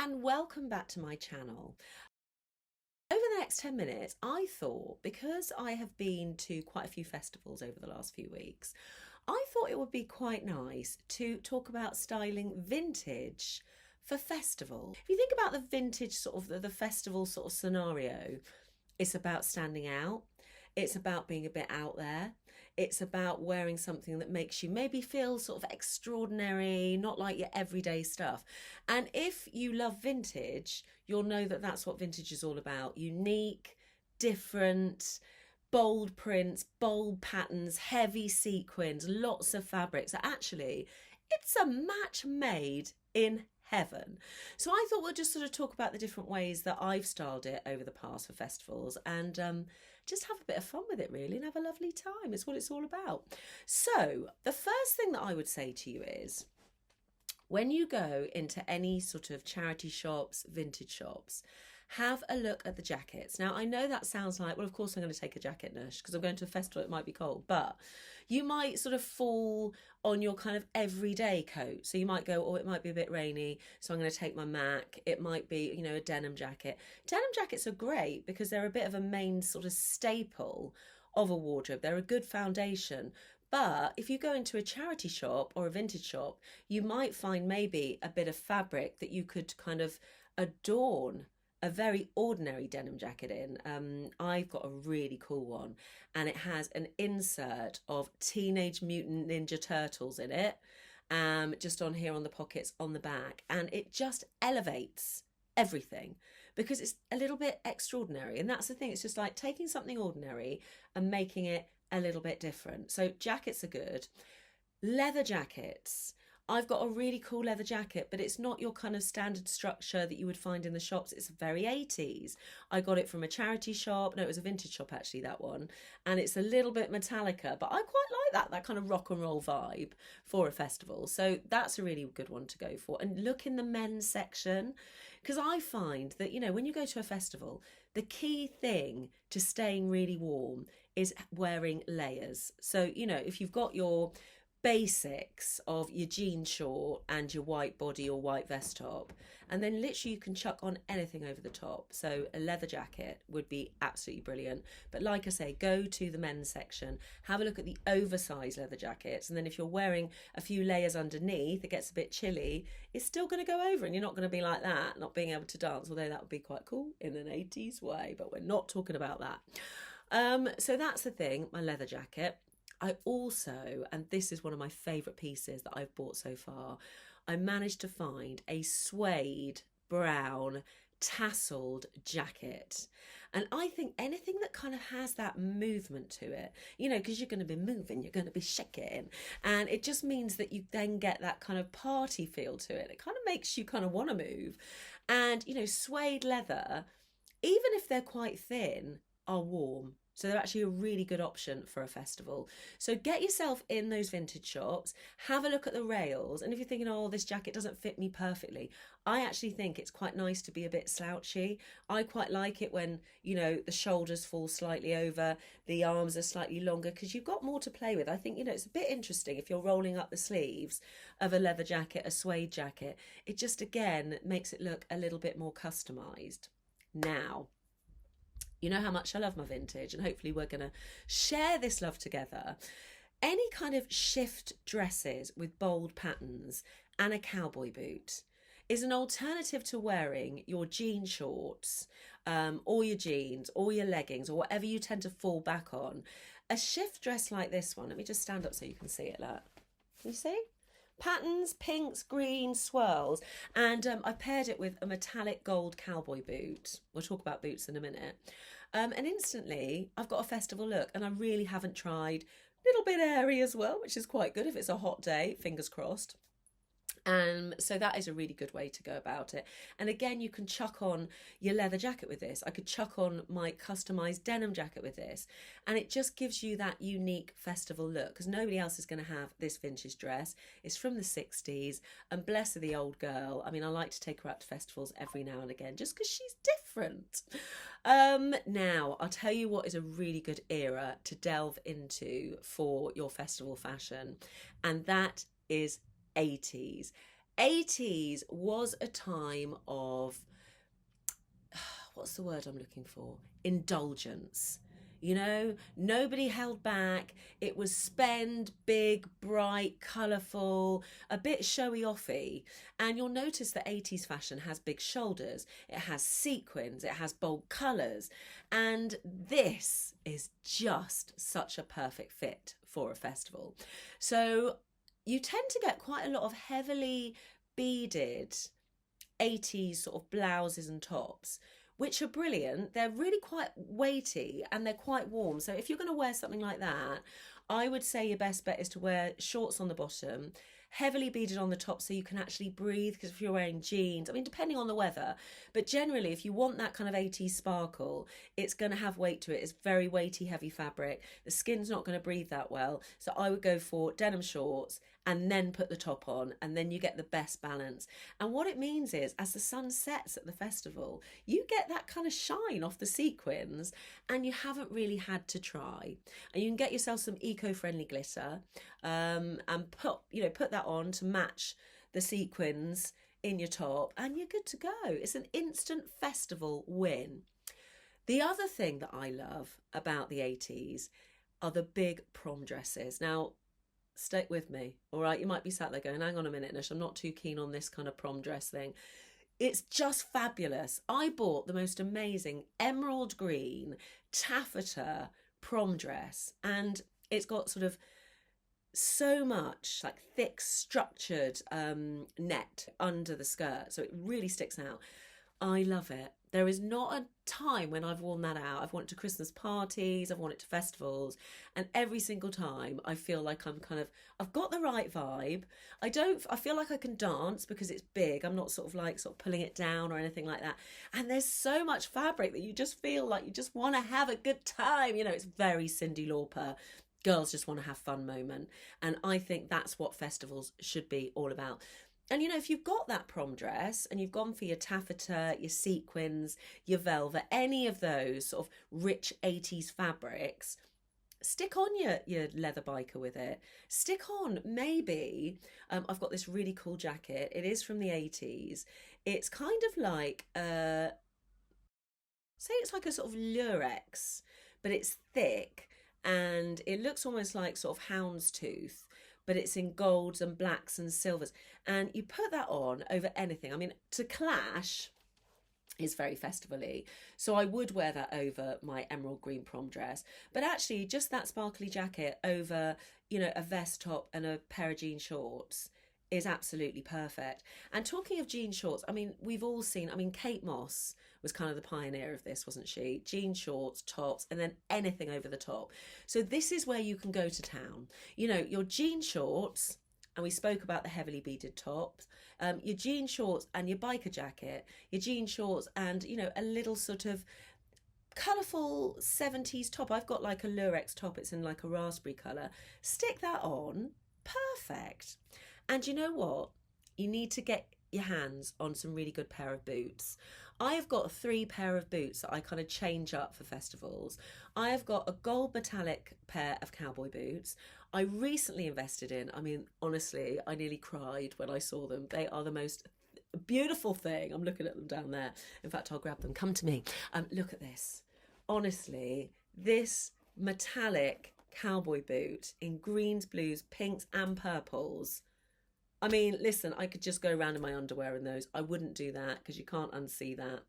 and welcome back to my channel. Over the next 10 minutes, I thought, because I have been to quite a few festivals over the last few weeks, I thought it would be quite nice to talk about styling vintage for festival. If you think about the vintage sort of the festival sort of scenario, it's about standing out. It's about being a bit out there. It's about wearing something that makes you maybe feel sort of extraordinary, not like your everyday stuff. And if you love vintage, you'll know that that's what vintage is all about. Unique, different, bold prints, bold patterns, heavy sequins, lots of fabrics. Actually, it's a match made in heaven. So I thought we'll just sort of talk about the different ways that I've styled it over the past for festivals and just have a bit of fun with it really and have a lovely time. It's what it's all about. So the first thing that I would say to you is when you go into any sort of charity shops, vintage shops, have a look at the jackets. Now, I know that sounds like, well, of course I'm going to take a jacket, Nush, because I'm going to a festival, it might be cold, but you might sort of fall on your kind of everyday coat. So you might go, oh, it might be a bit rainy, so I'm going to take my Mac. It might be, a denim jacket. Denim jackets are great because they're a bit of a main sort of staple of a wardrobe. They're a good foundation. But if you go into a charity shop or a vintage shop, you might find maybe a bit of fabric that you could kind of adorn a very ordinary denim jacket in. I've got a really cool one and it has an insert of Teenage Mutant Ninja Turtles in it, just on here on the pockets on the back, and it just elevates everything because it's a little bit extraordinary. And that's the thing, it's just like taking something ordinary and making it a little bit different. So jackets are good. Leather jackets. I've got a really cool leather jacket, but it's not your kind of standard structure that you would find in the shops. It's very 80s. I got it from a charity shop. No, it was a vintage shop actually, that one. And it's a little bit Metallica, but I quite like that kind of rock and roll vibe for a festival. So that's a really good one to go for. And look in the men's section, because I find that, when you go to a festival, the key thing to staying really warm is wearing layers. So, if you've got your basics of your jean short and your white body or white vest top, and then literally you can chuck on anything over the top. So a leather jacket would be absolutely brilliant. But like I say, go to the men's section, have a look at the oversized leather jackets, and then if you're wearing a few layers underneath, it gets a bit chilly, it's still going to go over and you're not going to be like that, not being able to dance, although that would be quite cool in an 80s way, but we're not talking about that. So that's the thing, my leather jacket. I also, and this is one of my favourite pieces that I've bought so far, I managed to find a suede brown tasselled jacket. And I think anything that kind of has that movement to it, because you're going to be moving, you're going to be shaking, and it just means that you then get that kind of party feel to it. It kind of makes you kind of want to move. And, suede leather, even if they're quite thin, are warm. So they're actually a really good option for a festival. So get yourself in those vintage shops, have a look at the rails. And if you're thinking, oh, this jacket doesn't fit me perfectly, I actually think it's quite nice to be a bit slouchy. I quite like it when, the shoulders fall slightly over, the arms are slightly longer, because you've got more to play with. I think, it's a bit interesting if you're rolling up the sleeves of a leather jacket, a suede jacket. It just, again, makes it look a little bit more customised. Now, you know how much I love my vintage, and hopefully we're going to share this love together. Any kind of shift dresses with bold patterns and a cowboy boot is an alternative to wearing your jean shorts, or your jeans, or your leggings, or whatever you tend to fall back on. A shift dress like this one, let me just stand up so you can see it. Look. Can you see? Patterns, pinks, greens, swirls, and I paired it with a metallic gold cowboy boot. We'll talk about boots in a minute. And instantly I've got a festival look, and I really haven't tried. A little bit airy as well, which is quite good if it's a hot day, fingers crossed. So that is a really good way to go about it. And again, you can chuck on your leather jacket with this. I could chuck on my customized denim jacket with this, and it just gives you that unique festival look, because nobody else is going to have this vintage dress. It's from the 60s, and bless her, the old girl. I mean, I like to take her out to festivals every now and again just because she's different. Now I'll tell you what is a really good era to delve into for your festival fashion, and that is 80s. 80s was a time of, what's the word I'm looking for? Indulgence. You know, nobody held back. It was spend, big, bright, colourful, a bit showy offy. And you'll notice that 80s fashion has big shoulders, it has sequins, it has bold colours. And this is just such a perfect fit for a festival. So you tend to get quite a lot of heavily beaded 80s sort of blouses and tops, which are brilliant. They're really quite weighty and they're quite warm. So if you're going to wear something like that, I would say your best bet is to wear shorts on the bottom, heavily beaded on the top so you can actually breathe, because if you're wearing jeans, I mean, depending on the weather, but generally if you want that kind of 80s sparkle, it's going to have weight to it. It's very weighty, heavy fabric. The skin's not going to breathe that well. So I would go for denim shorts and then put the top on, and then you get the best balance. And what it means is, as the sun sets at the festival, you get that kind of shine off the sequins and you haven't really had to try. And you can get yourself some eco-friendly glitter, and put that on to match the sequins in your top, and you're good to go. It's an instant festival win. The other thing that I love about the 80s are the big prom dresses. Now, stick with me, all right? You might be sat there going, hang on a minute, Nish, I'm not too keen on this kind of prom dress thing. It's just fabulous. I bought the most amazing emerald green taffeta prom dress, and it's got sort of so much like thick structured net under the skirt, so it really sticks out. I love it. There is not a time when I've worn that out. I've worn it to Christmas parties, I've worn it to festivals, and every single time I feel like I've got the right vibe. I feel like I can dance because it's big. I'm not sort of pulling it down or anything like that. And there's so much fabric that you just feel like you just want to have a good time. You know, it's very Cyndi Lauper. Girls just want to have fun moment. And I think that's what festivals should be all about. And, you know, if you've got that prom dress and you've gone for your taffeta, your sequins, your velvet, any of those sort of rich 80s fabrics, stick on your leather biker with it. Stick on, maybe, I've got this really cool jacket. It is from the 80s. It's kind of like, say it's like a sort of lurex, but it's thick and it looks almost like sort of houndstooth, but it's in golds and blacks and silvers. And you put that on over anything. I mean, to clash is very festival-y, so I would wear that over my emerald green prom dress. But actually, just that sparkly jacket over, you know, a vest top and a pair of jean shorts is absolutely perfect. And talking of jean shorts, I mean, we've all seen, I mean, Kate Moss was kind of the pioneer of this, wasn't she? Jean shorts, tops, and then anything over the top. So this is where you can go to town. You know, your jean shorts, and we spoke about the heavily beaded tops, your jean shorts and your biker jacket, your jean shorts and, you know, a little sort of colourful 70s top. I've got like a lurex top, it's in like a raspberry colour. Stick that on, perfect. And you know what? You need to get your hands on some really good pair of boots. I have got 3 pair of boots that I kind of change up for festivals. I have got a gold metallic pair of cowboy boots. I recently invested in, I mean, honestly, I nearly cried when I saw them. They are the most beautiful thing. I'm looking at them down there. In fact, I'll grab them. Come to me. Look at this. Honestly, this metallic cowboy boot in greens, blues, pinks and purples. I mean, listen, I could just go around in my underwear in those. I wouldn't do that because you can't unsee that.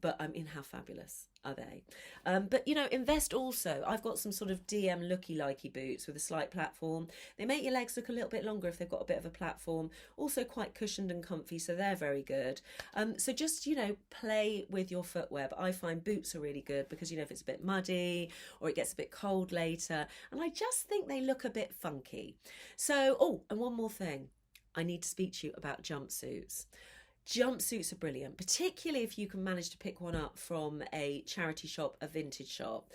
But I mean, how fabulous are they? But, you know, invest also. I've got some sort of DM looky-likey boots with a slight platform. They make your legs look a little bit longer if they've got a bit of a platform. Also quite cushioned and comfy, so they're very good. So just, you know, play with your footwear. But I find boots are really good because, you know, if it's a bit muddy or it gets a bit cold later. And I just think they look a bit funky. So, oh, and one more thing. I need to speak to you about jumpsuits. Jumpsuits are brilliant, particularly if you can manage to pick one up from a charity shop, a vintage shop,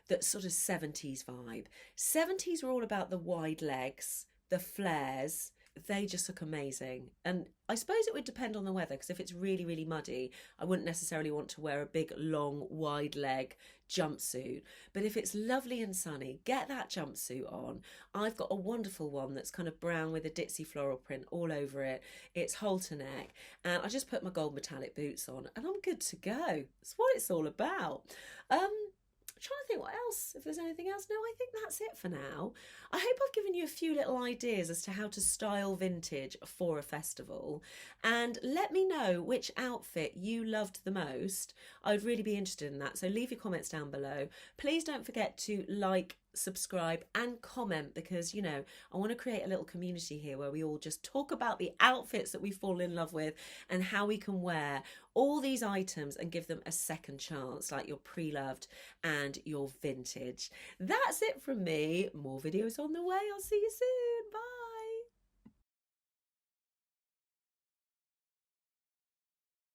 that's sort of 70s vibe. 70s were all about the wide legs, the flares, they just look amazing. And I suppose it would depend on the weather, because if it's really, really muddy, I wouldn't necessarily want to wear a big, long, wide leg jumpsuit. But if it's lovely and sunny, get that jumpsuit on. I've got a wonderful one that's kind of brown with a ditzy floral print all over it. It's halter neck, and I just put my gold metallic boots on, and I'm good to go. That's what it's all about. Trying to think what else, if there's anything else. No, I think that's it for now. I hope I've given you a few little ideas as to how to style vintage for a festival, and let me know which outfit you loved the most. I'd really be interested in that, so leave your comments down below. Please don't forget to like, subscribe and comment, because I want to create a little community here where we all just talk about the outfits that we fall in love with and how we can wear all these items and give them a second chance, like your pre-loved and your vintage. That's it from me. More videos on the way. I'll see you soon. Bye.